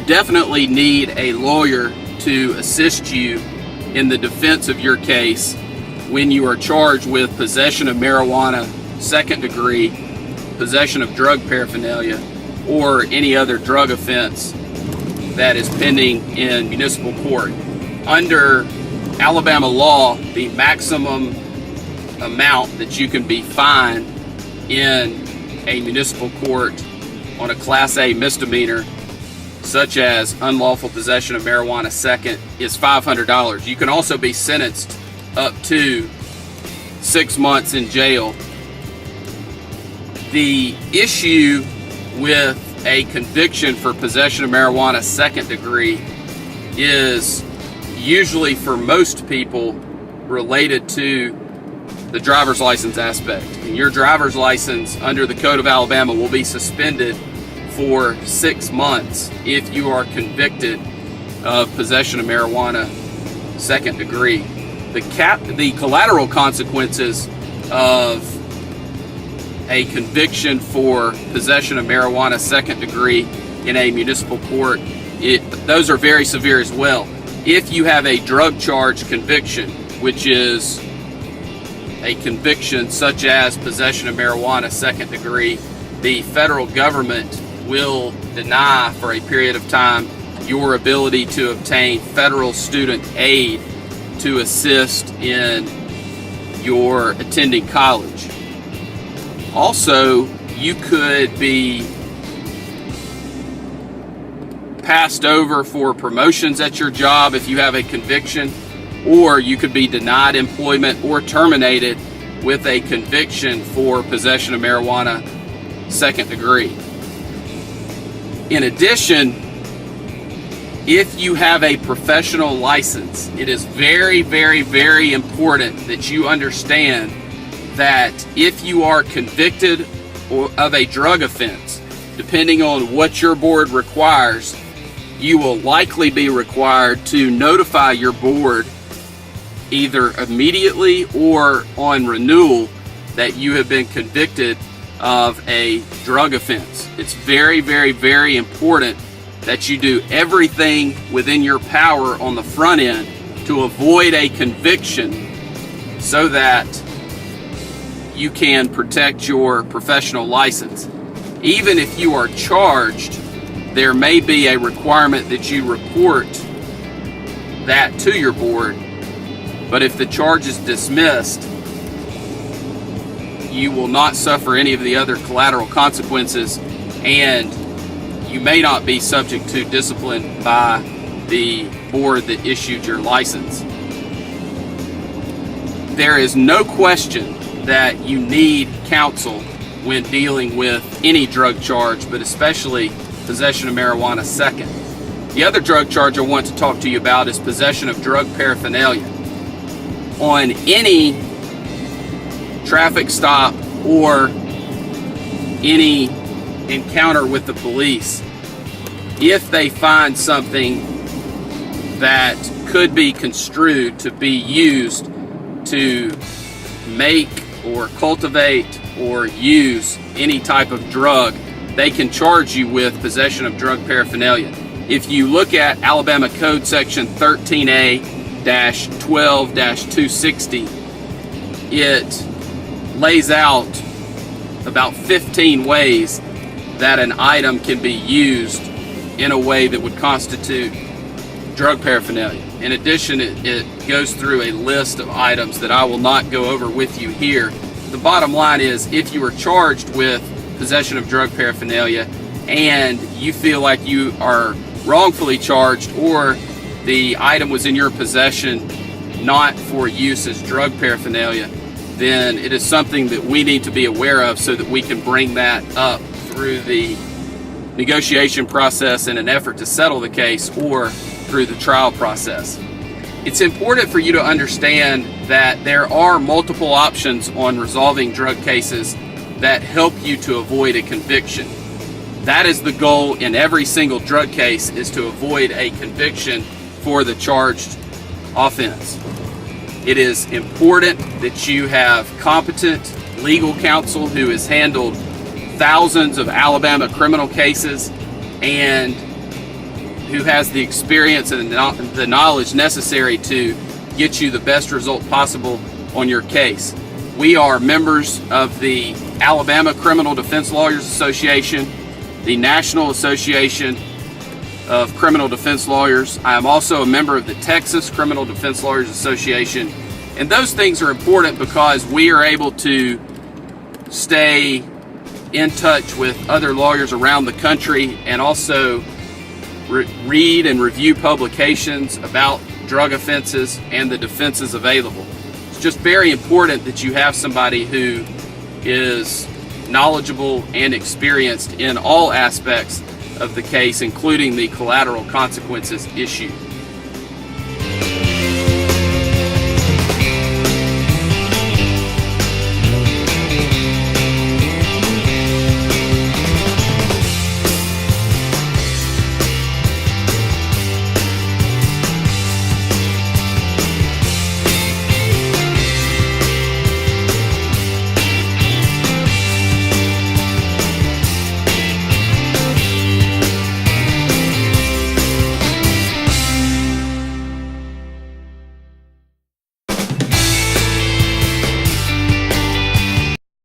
definitely need a lawyer to assist you in the defense of your case when you are charged with possession of marijuana, second degree, possession of drug paraphernalia, or any other drug offense that is pending in municipal court. Under Alabama law, the maximum amount that you can be fined in a municipal court on a Class A misdemeanor, such as unlawful possession of marijuana second, is $500. You can also be sentenced up to 6 months in jail. The issue with a conviction for possession of marijuana second degree is usually, for most people, related to the driver's license aspect. And your driver's license under the Code of Alabama will be suspended for 6 months if you are convicted of possession of marijuana second degree. The collateral consequences of a conviction for possession of marijuana second degree in a municipal court, those are very severe as well. If you have a drug charge conviction, which is a conviction such as possession of marijuana second degree, the federal government will deny for a period of time your ability to obtain federal student aid to assist in your attending college. Also, you could be passed over for promotions at your job if you have a conviction, or you could be denied employment or terminated with a conviction for possession of marijuana second degree. In addition, if you have a professional license, it is very, very, very important that you understand that if you are convicted of a drug offense, depending on what your board requires, you will likely be required to notify your board either immediately or on renewal that you have been convicted of a drug offense. It's very, very, very important that you do everything within your power on the front end to avoid a conviction so that you can protect your professional license. Even if you are charged, there may be a requirement that you report that to your board, but if the charge is dismissed, you will not suffer any of the other collateral consequences, and you may not be subject to discipline by the board that issued your license. There is no question that you need counsel when dealing with any drug charge, but especially possession of marijuana second. The other drug charge I want to talk to you about is possession of drug paraphernalia. On any traffic stop or any encounter with the police, if they find something that could be construed to be used to make or cultivate or use any type of drug, they can charge you with possession of drug paraphernalia. If you look at Alabama Code Section 13A-12-260, it lays out about 15 ways that an item can be used in a way that would constitute drug paraphernalia. In addition, it goes through a list of items that I will not go over with you here. The bottom line is, if you are charged with possession of drug paraphernalia and you feel like you are wrongfully charged, or the item was in your possession not for use as drug paraphernalia, then it is something that we need to be aware of so that we can bring that up through the negotiation process in an effort to settle the case, or through the trial process. It's important for you to understand that there are multiple options on resolving drug cases that help you to avoid a conviction. That is the goal in every single drug case, is to avoid a conviction for the charged offense. It is important that you have competent legal counsel who has handled thousands of Alabama criminal cases and who has the experience and the knowledge necessary to get you the best result possible on your case. We are members of the Alabama Criminal Defense Lawyers Association, the National Association of Criminal Defense Lawyers. I am also a member of the Texas Criminal Defense Lawyers Association. And those things are important because we are able to stay in touch with other lawyers around the country and also read and review publications about drug offenses and the defenses available. It's just very important that you have somebody who is knowledgeable and experienced in all aspects of the case, including the collateral consequences issue.